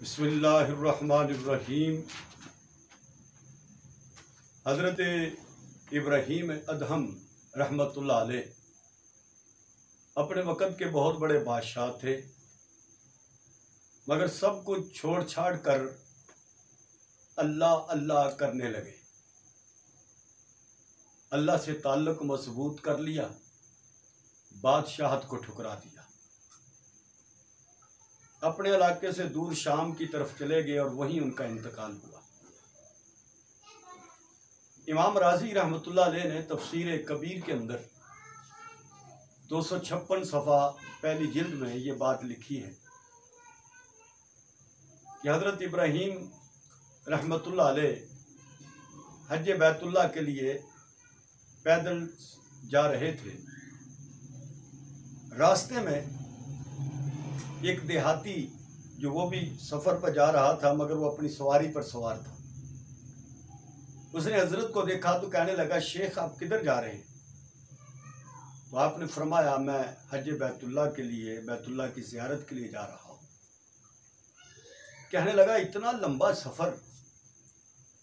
بسم اللہ الرحمن الرحیم۔ حضرت ابراہیم ادہم رحمۃ اللہ علیہ اپنے وقت کے بہت بڑے بادشاہ تھے، مگر سب کچھ چھوڑ چھاڑ کر اللہ اللہ کرنے لگے۔ اللہ سے تعلق مضبوط کر لیا، بادشاہت کو ٹھکرا دیا، اپنے علاقے سے دور شام کی طرف چلے گئے اور وہیں ان کا انتقال ہوا۔ امام رازی رحمۃ اللہ علیہ نے تفسیر کبیر کے اندر 256 صفحہ پہلی جلد میں یہ بات لکھی ہے کہ حضرت ابراہیم رحمۃ اللہ علیہ حج بیت اللہ کے لیے پیدل جا رہے تھے۔ راستے میں ایک دیہاتی جو وہ بھی سفر پر جا رہا تھا مگر وہ اپنی سواری پر سوار تھا، اس نے حضرت کو دیکھا تو کہنے لگا، شیخ آپ کدھر جا رہے ہیں؟ تو آپ نے فرمایا، میں حج بیت اللہ کے لیے، بیت اللہ کی زیارت کے لیے جا رہا ہوں۔ کہنے لگا، اتنا لمبا سفر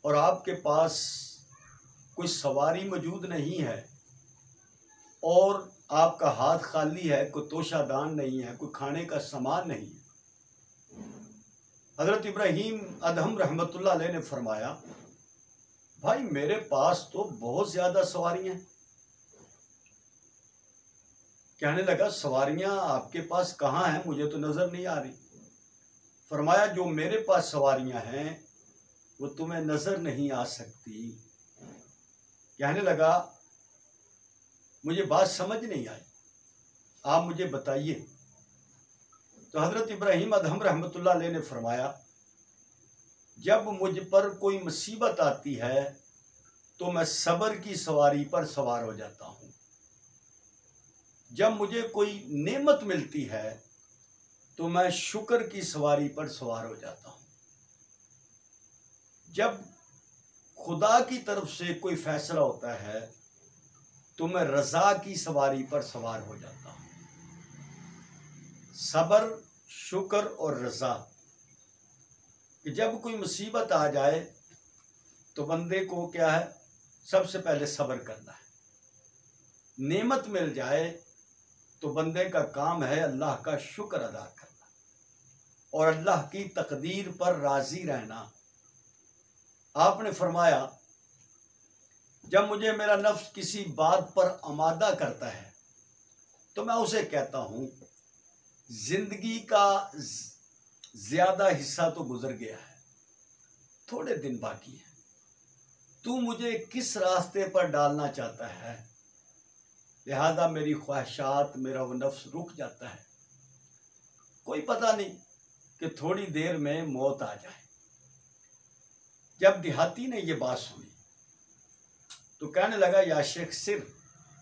اور آپ کے پاس کوئی سواری موجود نہیں ہے اور آپ کا ہاتھ خالی ہے، کوئی توشہ دان نہیں ہے، کوئی کھانے کا سامان نہیں ہے۔ حضرت ابراہیم ادہم رحمۃ اللہ علیہ نے فرمایا، بھائی میرے پاس تو بہت زیادہ سواریاں ہیں۔ کہنے لگا، سواریاں آپ کے پاس کہاں ہیں؟ مجھے تو نظر نہیں آ رہی۔ فرمایا، جو میرے پاس سواریاں ہیں وہ تمہیں نظر نہیں آ سکتی۔ کہنے لگا، مجھے بات سمجھ نہیں آئی، آپ مجھے بتائیے۔ تو حضرت ابراہیم ادہم رحمۃ اللہ علیہ نے فرمایا، جب مجھ پر کوئی مصیبت آتی ہے تو میں صبر کی سواری پر سوار ہو جاتا ہوں، جب مجھے کوئی نعمت ملتی ہے تو میں شکر کی سواری پر سوار ہو جاتا ہوں، جب خدا کی طرف سے کوئی فیصلہ ہوتا ہے تو میں رضا کی سواری پر سوار ہو جاتا ہوں۔ صبر، شکر اور رضا، کہ جب کوئی مصیبت آ جائے تو بندے کو کیا ہے؟ سب سے پہلے صبر کرنا ہے۔ نعمت مل جائے تو بندے کا کام ہے اللہ کا شکر ادا کرنا اور اللہ کی تقدیر پر راضی رہنا۔ آپ نے فرمایا، جب مجھے میرا نفس کسی بات پر آمادہ کرتا ہے تو میں اسے کہتا ہوں، زندگی کا زیادہ حصہ تو گزر گیا ہے، تھوڑے دن باقی ہیں، تو مجھے کس راستے پر ڈالنا چاہتا ہے؟ لہذا میری خواہشات، میرا وہ نفس رک جاتا ہے، کوئی پتہ نہیں کہ تھوڑی دیر میں موت آ جائے۔ جب دیہاتی نے یہ بات سنی تو کہنے لگا، یا شیخ سر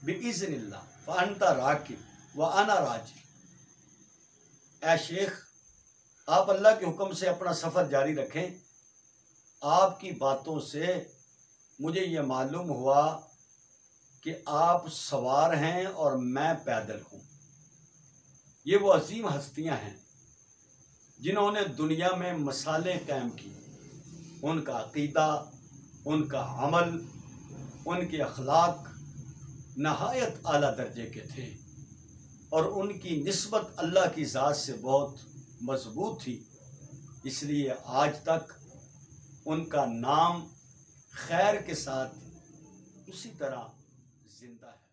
بِإِذْنِ اللَّهِ فَأَنْتَ رَاكِبٌ وَأَنَا رَاجِعٌ۔ اے شیخ، آپ اللہ کے حکم سے اپنا سفر جاری رکھیں۔ آپ کی باتوں سے مجھے یہ معلوم ہوا کہ آپ سوار ہیں اور میں پیدل ہوں۔ یہ وہ عظیم ہستیاں ہیں جنہوں نے دنیا میں مثالیں قائم کی، ان کا عقیدہ، ان کا عمل، ان کے اخلاق نہایت اعلیٰ درجے کے تھے اور ان کی نسبت اللہ کی ذات سے بہت مضبوط تھی، اس لیے آج تک ان کا نام خیر کے ساتھ اسی طرح زندہ ہے۔